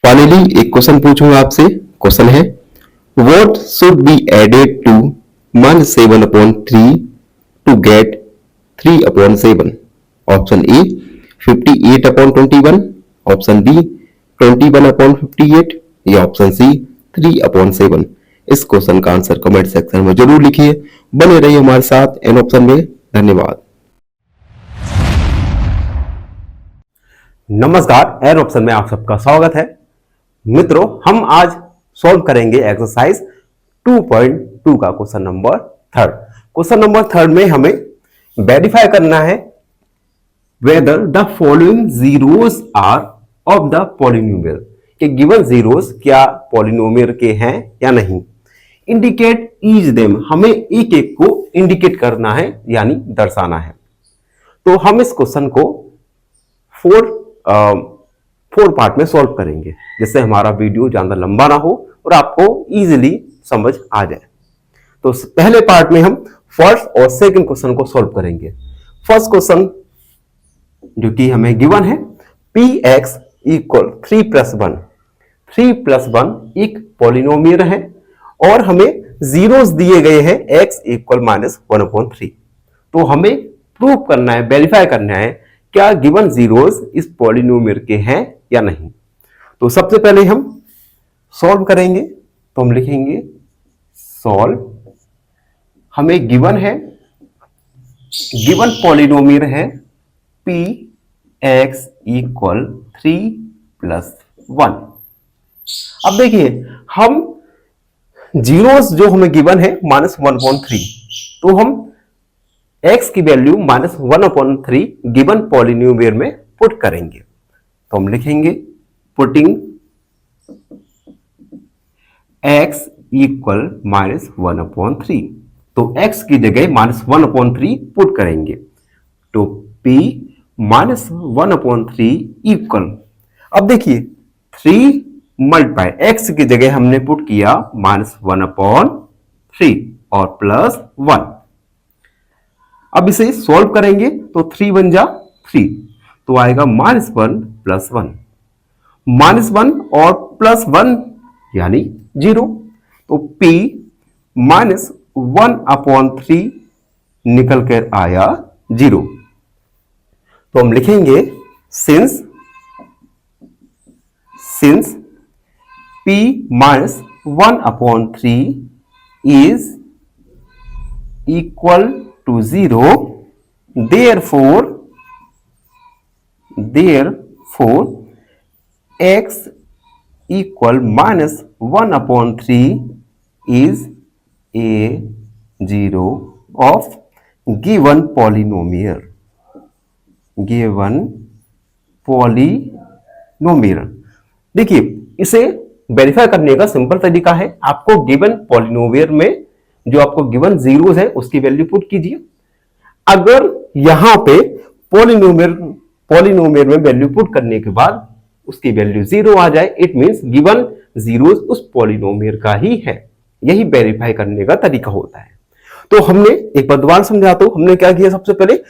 Finally एक question पूछूंगा आपसे। क्वेश्चन है what should be added to -7/3 to get 3/7? Option A 58/21, option B 21/58 या ऑप्शन सी 3/7। इस क्वेश्चन का आंसर कमेंट सेक्शन में जरूर लिखिए। बने रहिए हमारे साथ एन ऑप्शन में। धन्यवाद। नमस्कार, एन ऑप्शन में आप सबका स्वागत है। मित्रों, हम आज सॉल्व करेंगे एक्सरसाइज 2.2 का क्वेश्चन नंबर 3। क्वेश्चन नंबर 3 में हमें वेरीफाई करना है whether the following zeros are of the polynomial, कि गिवन जीरोस क्या पॉलिनोमियल के हैं या नहीं। इंडिकेट ईच देम, हमें एक एक को इंडिकेट करना है यानी दर्शाना है। तो हम इस क्वेश्चन को फोर पार्ट में सॉल्व करेंगे, जिससे हमारा वीडियो ज्यादा लंबा ना हो और आपको इजीली समझ आ जाए। तो पहले पार्ट में हम फर्स्ट और सेकंड क्वेश्चन को सॉल्व करेंगे। फर्स्ट क्वेश्चन जो कि हमें गिवन है px इक्वल 3+1, 3+1 एक पॉलिनोमियल है और हमें जीरोस दिए गए हैं x इक्वल -1/3। तो हमें प्रूव करना है, वेरीफाई करना है क्या गिवन जीरोस इस पॉलिनोमियल के हैं या नहीं। तो सबसे पहले हम सॉल्व करेंगे। तो हम लिखेंगे सॉल्व। हमें गिवन है, गिवन पॉलिनोमियल है px इक्वल 3+1। अब देखिए, हम जीरोस जो हमें गिवन है -1/3, तो हम x की वैल्यू -1/3 गिवन पॉलिनोमियल में पुट करेंगे। तो हम लिखेंगे पुटिंग x इक्वल -1/3। तो x की जगह -1/3 पुट करेंगे। तो p -1/3 इक्वल, अब देखिए 3 मल्टीप्लाई x की जगह हमने पुट किया -1/3 और +1। अब इसे सॉल्व करेंगे तो 3 बन जा 3, तो आएगा -1 + 1, -1 और +1 यानी 0। तो p -1/3 निकल कर आया 0। तो हम लिखेंगे since p -1/3 is equal to 0, therefore x equal -1/3 is a zero of given polynomial। देखिए, इसे वेरीफाई करने का सिंपल तरीका है, आपको गिवन पॉलिनोमियल में जो आपको गिवन जीरोस है उसकी वैल्यू पुट कीजिए। अगर यहां पे पॉलिनोमियल में वैल्यू पुट करने के बाद उसकी वैल्यू 0 आ जाए, इट मींस गिवन जीरोस उस पॉलिनोमियल का ही है। यही वेरीफाई करने का तरीका होता है। तो हमने एक बार दोबारा समझाता हूं, हमने क्या किया, सबसे पहले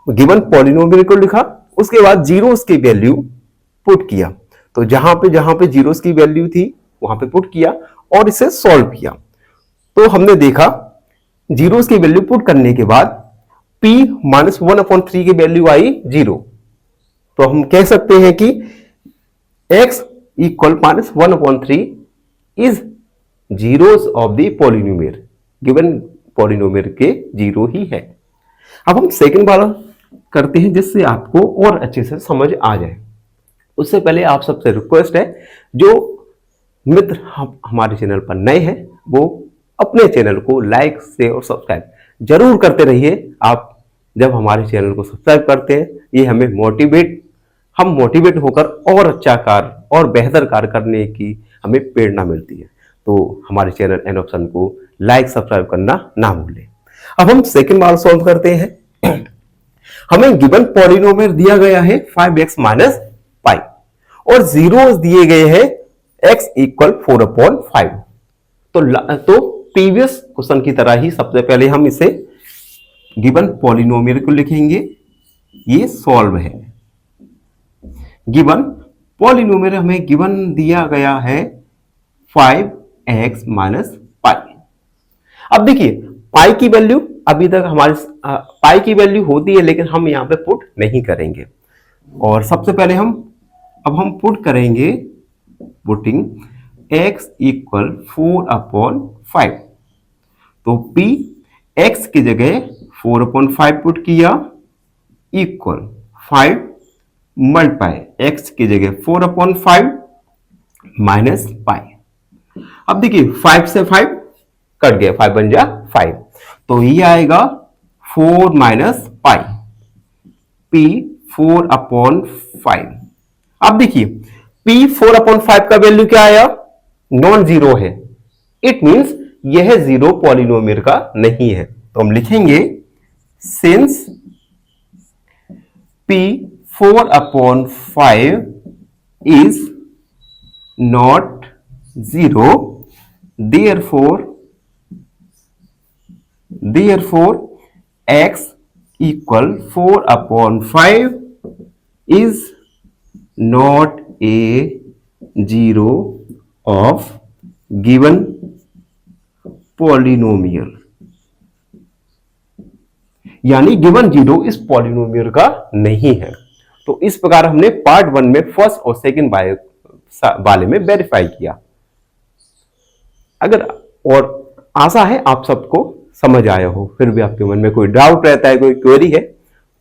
गिवन पॉलिनोमियल को लिखा, उसके बाद जीरोस की वैल्यू पुट किया। तो जहां पे जीरोस की वैल्यू थी वहां पे पुट किया और इसे सॉल्व किया। तो हमने देखा जीरोस की वैल्यू पुट करने के बाद p -1/3 की वैल्यू आई 0। तो हम कह सकते हैं कि x equal -1/3 is zeros of the polynomial, given polynomial के 0 ही है। अब हम सेकंड वाला करते हैं, जिससे आपको और अच्छे से समझ आ जाए। उससे पहले आप सबसे रिक्वेस्ट है, जो मित्र हमारे चैनल पर नए हैं वो अपने चैनल को लाइक शेयर और सब्सक्राइब जरूर करते रहिए। आप जब हमारे चैनल को सब्सक्राइब करते हैं, ये हमें हम मोटिवेट होकर और अच्छा कार्य और बेहतर कार्य करने की हमें प्रेरणा मिलती है। तो हमारे चैनल एन ऑप्शन को लाइक सब्सक्राइब करना ना भूलें। अब हम सेकंड वाला सॉल्व करते हैं। हमें गिवन पॉलिनोमियल दिया गया है 5x - पाई और जीरोस दिए गए हैं x इक्वल 4/5। तो प्रीवियस क्वेश्चन की तरह ही सबसे पहले हम इसे गिवन पॉलिनोमियल को लिखेंगे। ये सॉल्व है। गिवन पॉलिनोमियल हमें गिवन दिया गया है 5x माइनस पाई। अब देखिए पाई की वैल्यू अभी तक हमारे पाई की वैल्यू होती है, लेकिन हम यहां पे पुट नहीं करेंगे। और सबसे पहले हम पुट करेंगे, पुटिंग x इक्वल 4/5। तो p x की जगह 4/5 पुट किया, इक्वल 5 मल्टीप्लाई x की जगह 4/5 माइनस पाई। अब देखिए 5 से 5 कट गया, 5 बन जा 5, तो ये आएगा 4 माइनस पाई, p 4/5। अब देखिए p 4/5 का वैल्यू क्या आया, नॉन जीरो है, इट मींस यह जीरो पॉलिनोमियल का नहीं है। तो हम लिखेंगे since p 4/5 is not zero, therefore x equal 4/5 is not a zero of given polynomial, यानी गिवन जीरो इस पॉलिनोमियल का नहीं है। तो इस प्रकार हमने पार्ट 1 में फर्स्ट और सेकंड वाले में वेरीफाई किया। अगर और आशा है आप सबको समझ आया हो, फिर भी आपके मन में कोई डाउट रहता है, कोई क्वेरी है,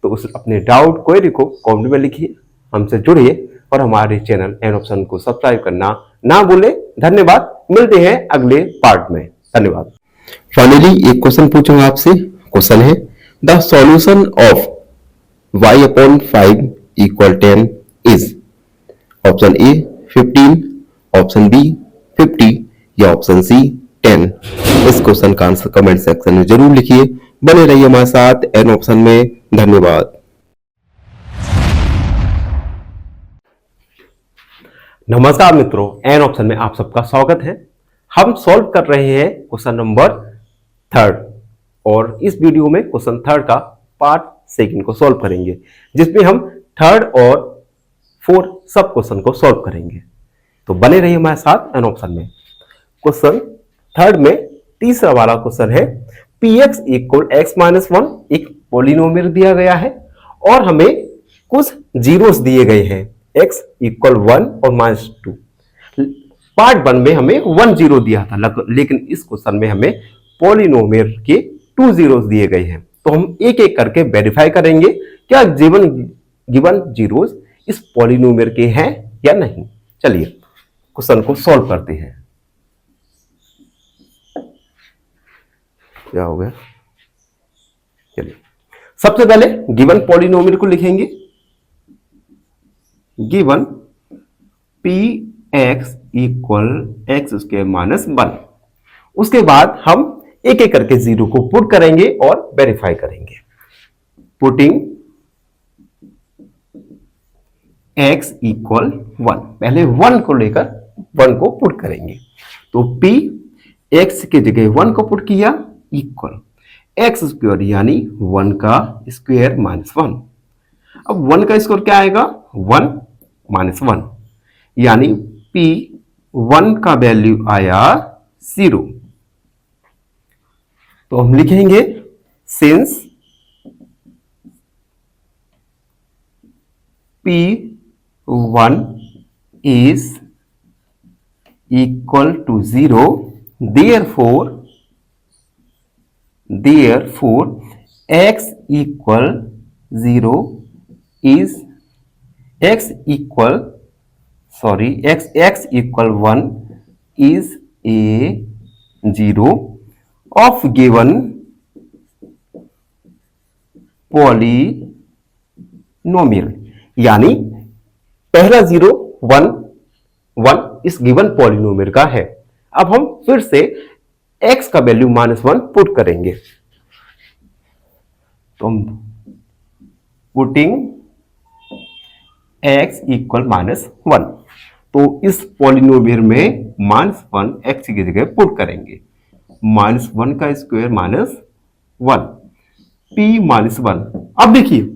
तो उस अपने डाउट क्वेरी को कमेंट में लिखिए, हमसे जुड़िए और हमारे चैनल एन ऑप्शन को सब्सक्राइब करना ना भूले। धन्यवाद, मिलते हैं अगले पार्ट में। धन्यवाद। फाइनली एक क्वेश्चन पूछूंगा आपसे। क्वेश्चन है the solution of y/5 equal 10 is option A 15, option B 50 या ऑप्शन सी 10। इस क्वेश्चन का आंसर कमेंट सेक्शन में जरूर लिखिए। बने रहिए हमारे साथ एन ऑप्शन में। धन्यवाद। नमस्कार मित्रों, एन ऑप्शन में आप सबका स्वागत है। हम सॉल्व कर रहे हैं क्वेश्चन नंबर 3 और इस वीडियो में क्वेश्चन 3 का पार्ट 2 को सॉल्व करेंगे, जिसमें हम 3 और 4 सब क्वेश्चन को सॉल्व करेंगे। तो बने रहिए हमारे साथ एन ऑप्शन में। क्वेश्चन 3 में तीसरा वाला क्वेश्चन है px इक्वल x माइनस 1 एक पॉलिनोमियल दिया गया है और हमें कुछ जीरोस दिए गए हैं, x इक्वल 1 और -2। पार्ट 1 में हमें 1 जीरो दिया था, लेकिन इस क्वेश्चन में हमें पॉलिनोमियल के 2 जीरोस दिए गए हैं। तो हम एक एक करके वेरीफाई करेंगे क्या गिवन जीरोस इस पॉलिनोमियल के हैं या नहीं। चलिए क्वेश्चन को सॉल्व करते हैं। क्या हो गया, चलिए सबसे पहले गिवन पॉलिनोमियल को लिखेंगे। Given px equal x² minus 1। उसके बाद हम एक एक करके जीरो को पुट करेंगे और वेरीफाई करेंगे। पुटिंग x इक्वल 1, पहले 1 को लेकर 1 को पुट करेंगे। तो p x की जगह 1 को पुट किया, इक्वल x² यानी 1 का स्क्वायर माइनस 1। अब 1 का स्क्वायर क्या आएगा, 1 माइनस 1, यानी p 1 का वैल्यू आया 0। तो हम लिखेंगे since p1 is equal to 0, therefore x equal 0 is x equal 1 is a 0 of given polynomial, यानी पहला 0 1 1 इस गिवन पॉलिनोमियल का है। अब हम फिर से x का वैल्यू -1 पुट करेंगे। तो हम पुटिंग x इक्वल -1, तो इस पॉलिनोमियल में -1 x की जगह पुट करेंगे। -1 का स्क्वायर -1 p -1। अब देखिए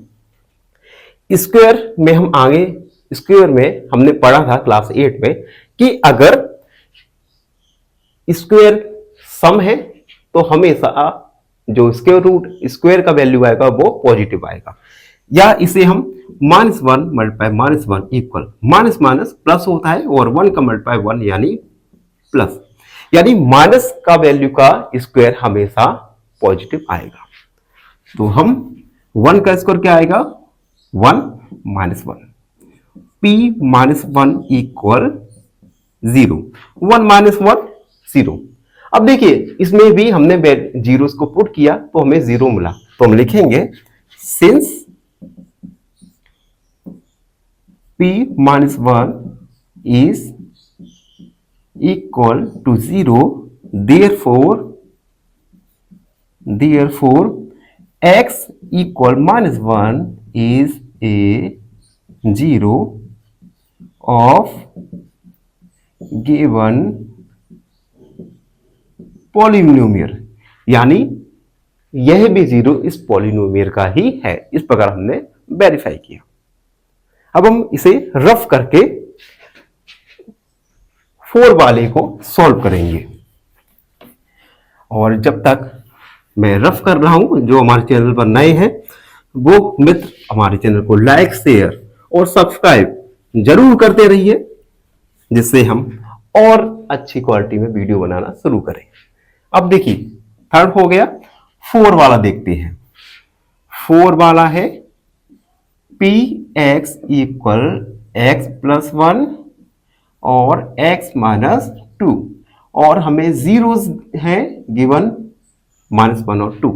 स्क्वायर में हम आगे स्क्वायर में हमने पढ़ा था क्लास 8 में कि अगर स्क्वायर सम है तो हमेशा जो स्क्वायर रूट स्क्वायर का वैल्यू आएगा वो पॉजिटिव आएगा, या इसे हम -1 multiply -1 equal minus minus plus होता है और 1 का मल्टीप्लाई 1 यानी प्लस, यानी माइनस का वैल्यू का स्क्वायर हमेशा पॉजिटिव आएगा। तो हम 1 का स्क्वायर क्या आएगा 1 -1, p -1 इक्वल 0, 1 -1 0। अब देखिए इसमें भी हमने जीरोस को पुट किया तो हमें 0 मिला, तो हम लिखेंगे since p -1 is equal to 0, therefore x equal -1 is a 0 of given polynomial, यानी यह भी 0 इस पॉलिनोमियल का ही है। इस प्रकार हमने वेरीफाई किया। अब हम इसे रफ करके 4 वाले को सॉल्व करेंगे, और जब तक मैं रफ कर रहा हूं, जो हमारे चैनल पर नए हैं वो मित्र हमारे चैनल को लाइक शेयर और सब्सक्राइब जरूर करते रहिए, जिससे हम और अच्छी क्वालिटी में वीडियो बनाना शुरू करें। अब देखिए थर्ड हो गया, 4 वाला देखते हैं। 4 वाला है px इक्वल x प्लस 1 और x माइनस 2, और हमें जीरोस हैं गिवन -1 और 2,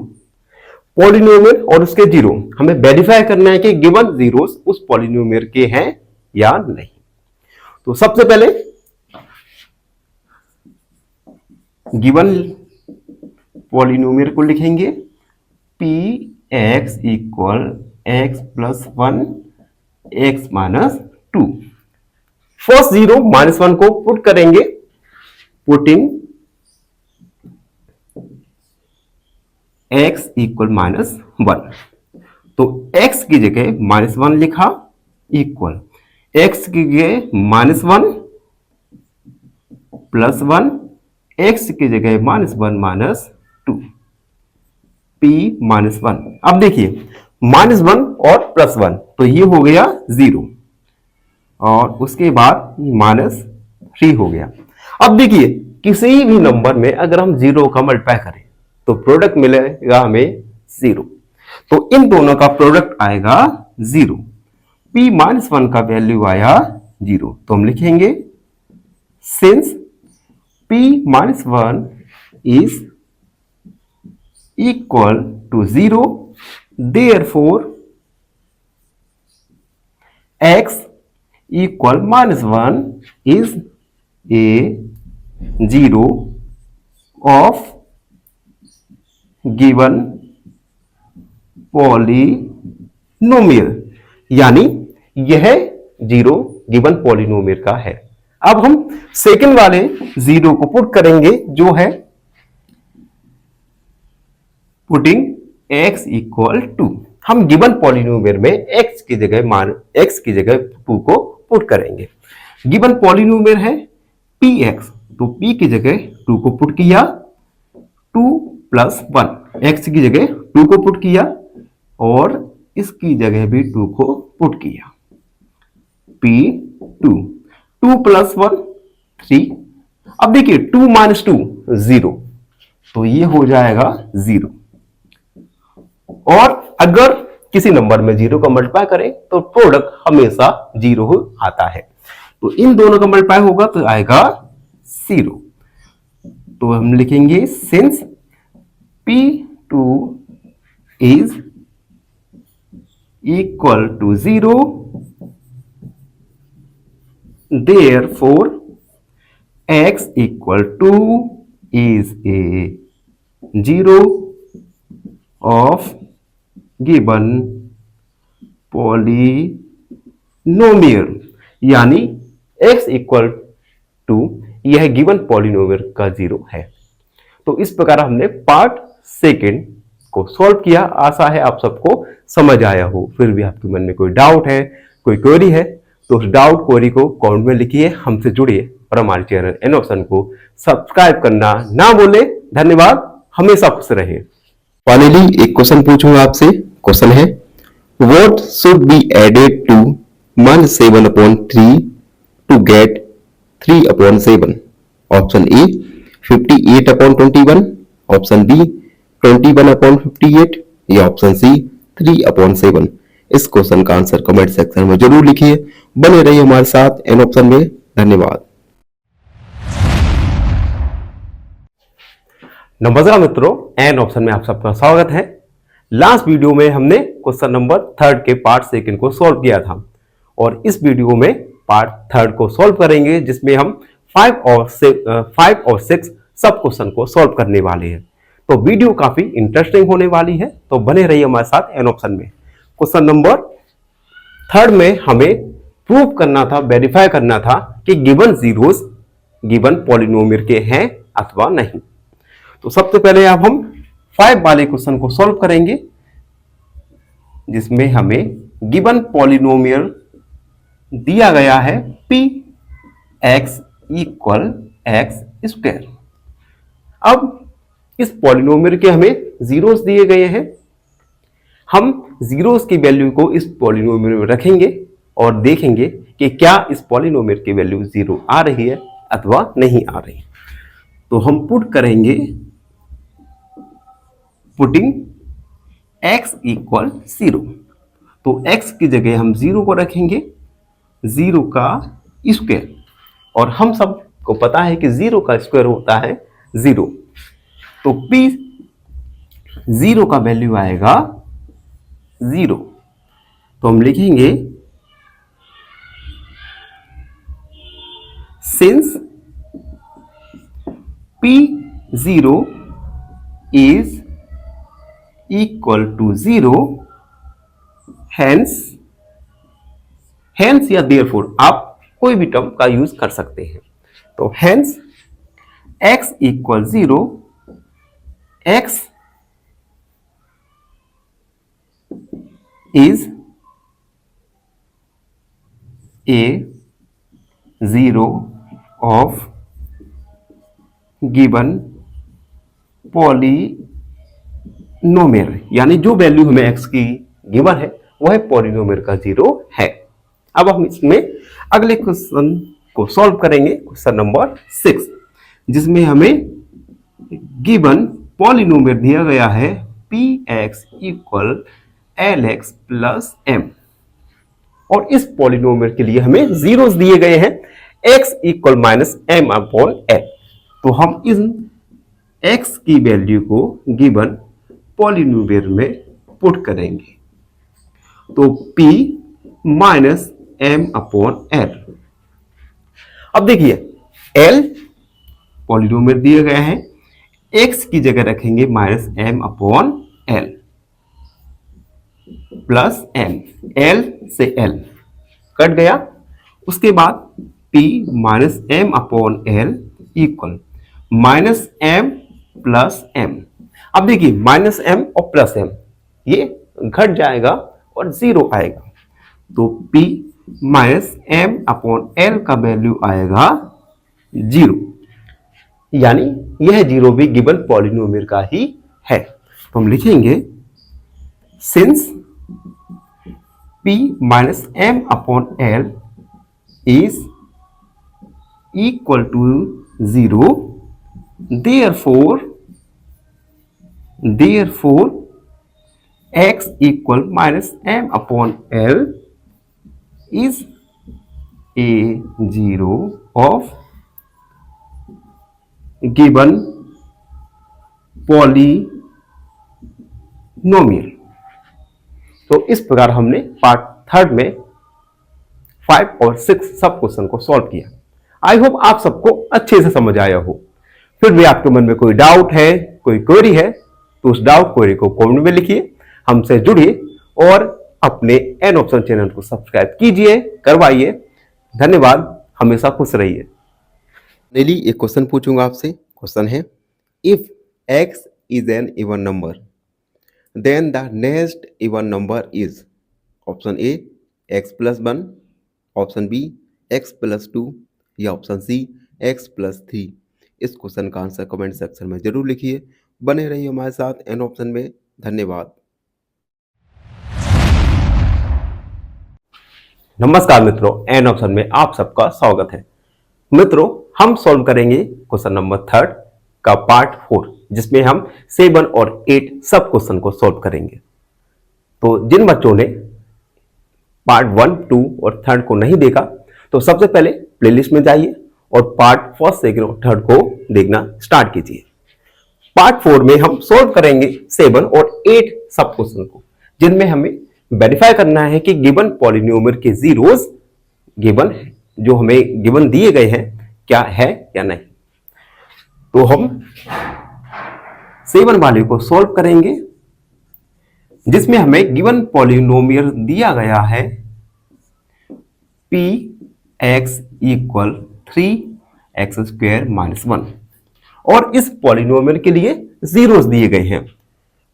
पॉलिनोमियल और उसके जीरो हमें वेरीफाई करना है कि गिवन जीरोस उस पॉलिनोमियल के हैं या नहीं। तो सबसे पहले गिवन पॉलिनोमियल को लिखेंगे px equal x plus 1 x minus 2। First zero -1 को पुट करेंगे, पुटिंग x इक्वल -1, तो x की जगह -1 लिखा इक्वल x की जगह -1 प्लस 1, x की जगह -1 -2, p -1। अब देखिए -1 और +1 तो ये हो गया 0, और उसके बाद -3 हो गया। अब देखिए किसी भी नंबर में अगर हम 0 का मल्टीप्लाई करें तो प्रोडक्ट मिलेगा हमें 0, तो इन दोनों का प्रोडक्ट आएगा 0, p -1 का वैल्यू आया 0, तो हम लिखेंगे since p -1 is equal to 0, therefore x equal -1 is a 0 of given polynomial, यानी यह 0 गिवन पॉलिनोमियल का है। अब हम सेकंड वाले 0 को पुट करेंगे, जो है पुटिंग x इक्वल 2। हम गिवन पॉलिनोमियल में x की जगह 2 को पुट करेंगे। गिवन पॉलिनोमियल है px, तो p की जगह 2 को पुट किया, 2 प्लस 1, x की जगह 2 को पुट किया और इसकी जगह भी 2 को पुट किया, p2, 2 प्लस 1 3। अब देखिए 2 माइनस 2 0, तो ये हो जाएगा 0, और अगर किसी नंबर में 0 का मल्टीप्लाई करें तो प्रोडक्ट हमेशा 0 आता है, तो इन दोनों का मल्टीप्लाई होगा तो आएगा 0। तो हम लिखेंगे since p2 is equal to 0, therefore x equal to is a 0 of given polynomial, यानी x इक्वल टू यह गिवन पॉलिनोमियल का 0 है। तो इस प्रकार हमने पार्ट सेकंड को सॉल्व किया। आशा है आप सबको समझ आया हो। फिर भी आपके मन में कोई डाउट है, कोई क्वेरी है तो उस डाउट क्वेरी को कमेंट में लिखिए, हमसे जुड़िए और हमारे चैनल एन ऑप्शन को सब्सक्राइब करना ना भूले। धन्यवाद, हमेशा खुश रहे। फाइनली एक क्वेश्चन पूछूंगा आपसे। क्वेश्चन है, what should be added to 1/7/3 to get 3/7? Option A 58/21, option B 21/58 या ऑप्शन सी 3/7। इस क्वेश्चन का आंसर कमेंट सेक्शन में जरूर लिखिए। बने रहिए हमारे साथ एन ऑप्शन में। धन्यवाद। नमस्कार मित्रों, एन ऑप्शन में आप सबका स्वागत है। लास्ट वीडियो में हमने क्वेश्चन नंबर 3 के पार्ट 2 को सॉल्व किया था और इस वीडियो में पार्ट 3 को सॉल्व करेंगे, जिसमें हम 5 और 6 सब क्वेश्चन को सॉल्व करने वाले हैं। तो वीडियो काफी इंटरेस्टिंग होने वाली है, तो बने रहिए हमारे साथ एन ऑप्शन में। क्वेश्चन नंबर 3 में हमें प्रूव करना था, वेरीफाई करना था कि गिवन जीरोस गिवन पॉलिनोमियल के हैं अथवा नहीं। तो सबसे पहले अब हम 5 वाले क्वेश्चन को सॉल्व करेंगे, जिसमें हमें गिवन पॉलिनोमियल दिया गया है px इक्वल एक्स स्क्वायर। अब इस पॉलिनोमियल के हमें जीरोस दिए गए हैं। हम जीरोस की वैल्यू को इस पॉलिनोमियल में रखेंगे और देखेंगे कि क्या इस पॉलिनोमियल की वैल्यू 0 आ रही है अथवा नहीं आ रही। तो हम पुट करेंगे, पुटिंग x इक्वल 0। तो x की जगह हम 0 को रखेंगे, 0 का स्क्वायर, और हम सबको पता है कि 0 का स्क्वायर होता है 0। तो p 0 का वैल्यू आएगा 0। तो हम लिखेंगे since p0 is equal to 0, hence या therefore आप कोई भी टर्म का यूज कर सकते हैं। तो hence x equal 0, x is a zero of given polynomial, यानी जो वैल्यू हमें x की गिवन है वह पॉलिनोमियल का 0 है। अब हम इसमें अगले क्वेश्चन को सॉल्व करेंगे, क्वेश्चन नंबर 6, जिसमें हमें गिवन पॉलिनोमियल दिया गया है px equal lx plus m, और इस पॉलिनोमियल के लिए हमें जीरोस दिए गए हैं x equal minus m upon l। तो हम इस x की वैल्यू को गिवन पॉलिनोमियल में पुट करेंगे। तो p minus m upon l। अब देखिए l पॉलिनोमियल दिए गए हैं, x की जगह रखेंगे minus m upon l plus m, l से l कट गया। उसके बाद p minus m upon l equal minus m plus m। अब देखिए माइनस m और प्लस m ये घट जाएगा और 0 आएगा। तो p minus m upon l का वैल्यू आएगा 0, यानी यह 0 भी गिवन पॉलिनोमियल का ही है। तो हम लिखेंगे since p minus m upon l is equal to 0, therefore x equal minus m upon l is a 0 of given polynomial। तो इस प्रकार हमने पार्ट 3 में 5 और 6 सब क्वेश्चन को सॉल्व किया। आई होप आप सबको अच्छे से समझ आया हो। फिर भी आपके मन में कोई डाउट है, कोई क्वेरी है, तो उस डाउट क्वेरी को कमेंट में लिखिए, हमसे जुड़िए और अपने एन ऑप्शन चैनल को सब्सक्राइब कीजिए, करवाइए। धन्यवाद, हमेशा खुश रहिए। नेली एक क्वेश्चन पूछूंगा आपसे। क्वेश्चन है, if x is an even number then the next even number is option A x plus 1, option B x+2 या ऑप्शन सी x+3। इस क्वेश्चन का आंसर कमेंट सेक्शन में जरूर लिखिए। बने रहिए हमारे साथ एन ऑप्शन में। धन्यवाद। नमस्कार मित्रों, एन ऑप्शन में आप सबका स्वागत है। मित्रों, हम सॉल्व करेंगे क्वेश्चन नंबर 3 का पार्ट 4, जिसमें हम 7 और 8 सब क्वेश्चन को सॉल्व करेंगे। तो जिन बच्चों ने पार्ट 1, 2 और 3 को नहीं देखा, तो सबसे पहले प्लेलिस्ट में जाइए और पार्ट 1, 2 और 3 को देखना स्टार्ट कीजिए। पार्ट 4 में हम सॉल्व करेंगे 7 और 8 सब क्वेश्चन को, जिनमें हमें वेरीफाई करना है कि गिवन पॉलिनोमियल के जीरोस गिवन है, जो हमें गिवन दिए गए हैं, क्या है या नहीं। तो हम 7 वाले को सॉल्व करेंगे, जिसमें हमें गिवन पॉलिनोमियल दिया गया है px = 3x² - 1 और इस पॉलिनोमियल के लिए जीरोस दिए गए हैं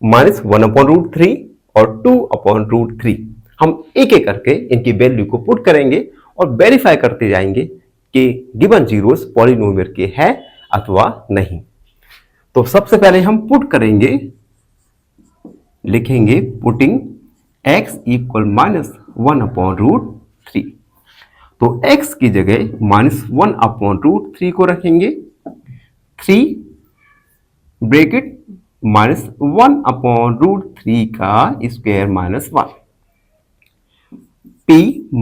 -1/√3 और 2/√3। हम एक एक करके इनकी वैल्यू को पुट करेंगे और वेरीफाई करते जाएंगे कि गिवन जीरोस पॉलिनोमियल के हैं अथवा नहीं। तो सबसे पहले हम पुट करेंगे, लिखेंगे पुटिंग x = -1/√3। तो x की जगह -1/√3 को रखेंगे, 3 ब्रैकेट -1/√3 का स्क्वायर -1 p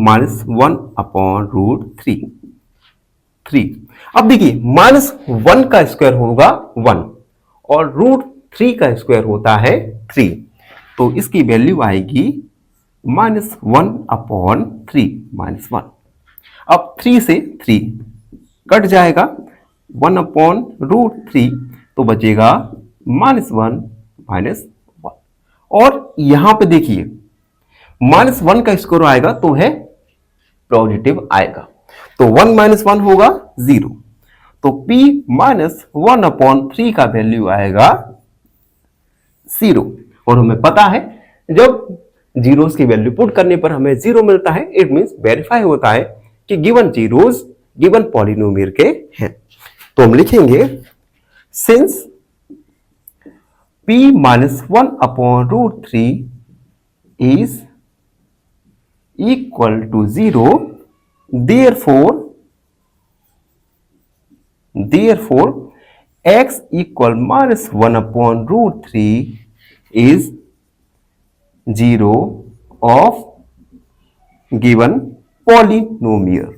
-1/√3 3। अब देखिए, -1 का स्क्वायर होगा 1 और √3 का स्क्वायर होता है 3, तो इसकी वैल्यू आएगी -1/3 -1। अब 3 से 3 कट जाएगा, 1/√3 तो बचेगा -1 -1। और यहां पे देखिए, -1 का स्क्वायर आएगा तो है पॉजिटिव आएगा, तो 1 - 1 होगा 0, तो p -1/3 का वैल्यू आएगा 0। और हमें पता है जब जीरोस की वैल्यू पुट करने पर हमें 0 मिलता है, इट मींस वेरीफाई होता है कि गिवन जीरोस गिवन पॉलिनोमियल के हैं। तो हम लिखेंगे since p -1/√3 is equal to 0, therefore x = -1/√3 is 0 of given polynomial।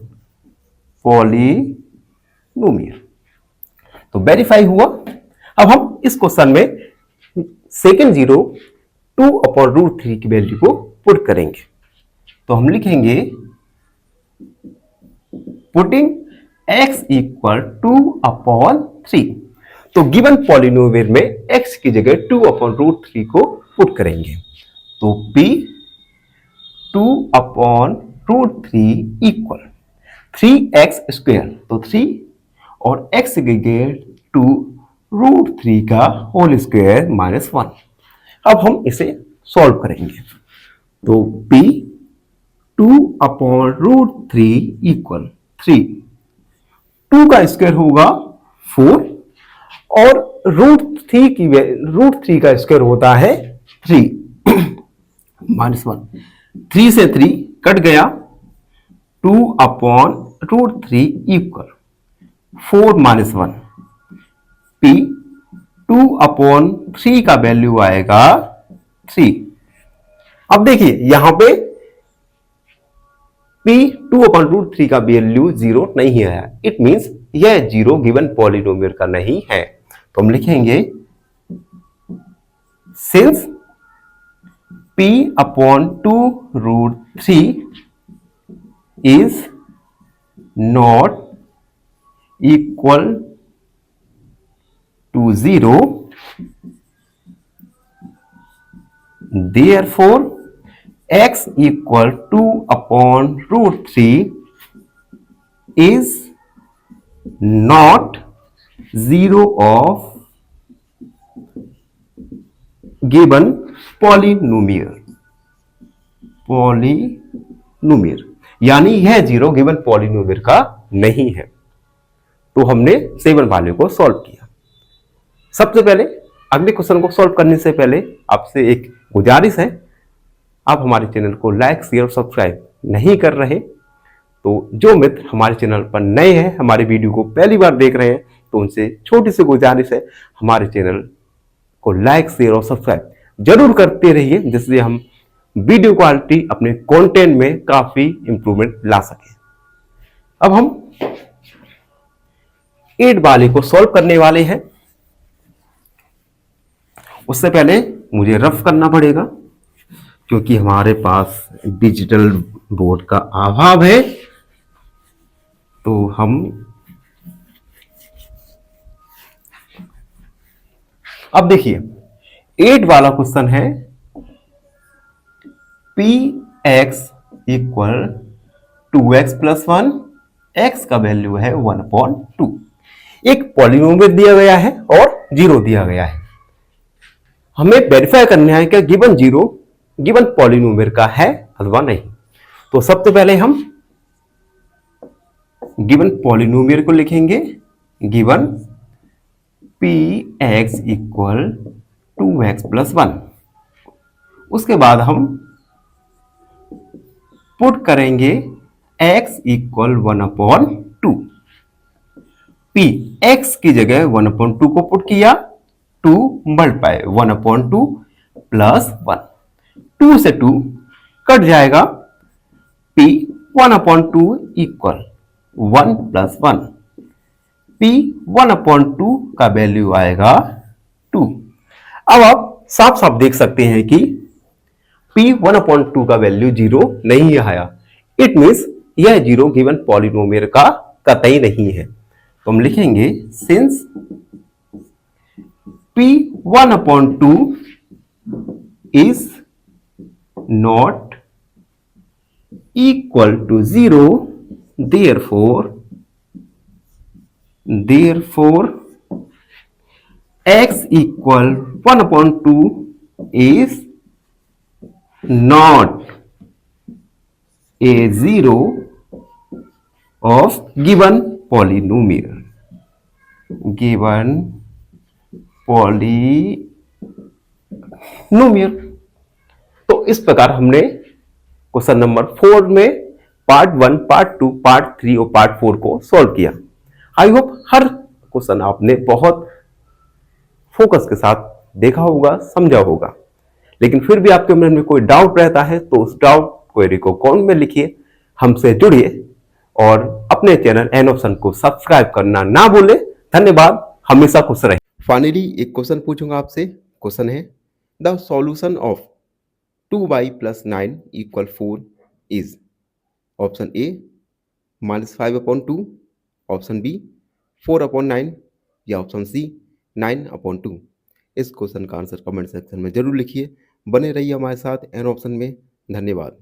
तो वेरीफाई हुआ। अब हम इस क्वेश्चन में सेकेंड जीरो 2/√3 की वैल्यू को पुट करेंगे। तो हम लिखेंगे पुटिंग x = 2/3। तो गिवन पॉलिनोमियल में x की जगह 2/√3 को पुट करेंगे, तो p 2/√3 = 3x², तो 3 और x की जगह 2√3 का होल स्क्वायर -1। अब हम इसे सॉल्व करेंगे, तो p 2/√3 = 3, 2 का स्क्वायर होगा 4 और √3 का स्क्वायर होता है 3 -1। 3 से 3 कट गया, 2/√3 = 4 -1, p 2/3 का वैल्यू आएगा 3। अब देखिए यहां पे p 2/√3 का वैल्यू 0 नहीं है, इट मींस यह 0 गिवन पॉलिनोमियल का नहीं है। तो हम लिखेंगे since p/2√3 is not equal to 0, therefore x = 2/√3 is not 0 of given polynomial। यानी यह जीरो गिवन पॉलिनोमियल का नहीं है। तो हमने 7 वाले को सॉल्व किया। सबसे पहले अगले क्वेश्चन को सॉल्व करने से पहले आपसे एक गुजारिश है, आप हमारे चैनल को लाइक शेयर और सब्सक्राइब नहीं कर रहे तो जो मित्र हमारे चैनल पर नए हैं, हमारे वीडियो को पहली बार देख रहे हैं, तो उनसे छोटी सी गुजारिश है, हमारे चैनल को लाइक शेयर और सब्सक्राइब जरूर करते रहिए, जिससे हम वीडियो क्वालिटी अपने कंटेंट में काफी इंप्रूवमेंट ला सके। अब हम 8 वाले को सॉल्व करने वाले हैं। उससे पहले मुझे रफ करना पड़ेगा क्योंकि हमारे पास डिजिटल बोर्ड का अभाव है। तो हम अब देखिए 8 वाला क्वेश्चन है px equal 2x plus 1, x का वैल्यू है 1/2। एक पॉलिनोमियल दिया गया है और जीरो दिया गया है। हमें वेरीफाई करना है कि गिवन जीरो गिवन पॉलिनोमियल का है अथवा नहीं। तो सबसे पहले हम गिवन पॉलिनोमियल को लिखेंगे, given px equal 2x plus 1। उसके बाद हम पुट करेंगे x इक्वल 1/2। p x की जगह 1/2 को पुट किया, 2 मल्टीप्लाई 1/2 प्लस 1, 2 से 2 कट जाएगा, p 1/2 इक्वल 1 प्लस 1, p 1/2 का वैल्यू आएगा 2। अब आप साफ साफ देख सकते हैं कि p 1/2 का वैल्यू जीरो नहीं आया। इट मींस यह जीरो गिवन पॉलिनोमियल का कतई नहीं है। तो हम लिखेंगे since p 1/2 is not equal to 0, therefore x equal 1/2 is not a zero of given polynomial। तो इस प्रकार हमने क्वेश्चन नंबर 4 में पार्ट 1, पार्ट 2, पार्ट 3 और पार्ट 4 को सॉल्व किया। आई होप हर क्वेश्चन आपने बहुत फोकस के साथ देखा होगा, समझा होगा। लेकिन फिर भी आपके मन में कोई डाउट रहता है तो उस डाउट क्वेरी को कमेंट में लिखिए, हमसे जुड़िए और अपने चैनल एन ऑप्शन को सब्सक्राइब करना ना भूलें। धन्यवाद, हमेशा खुश रहें। फाइनली एक क्वेश्चन पूछूंगा आपसे। क्वेश्चन है the solution of 2y plus 9 equal 4 is option A -5/2, option B 4/9 या ऑप्शन सी 9/2। इस क्वेश्चन का आंसर कमेंट सेक्शन में जरूर लिखिए। बने रहिए हमारे साथ एन ऑप्शन में। धन्यवाद।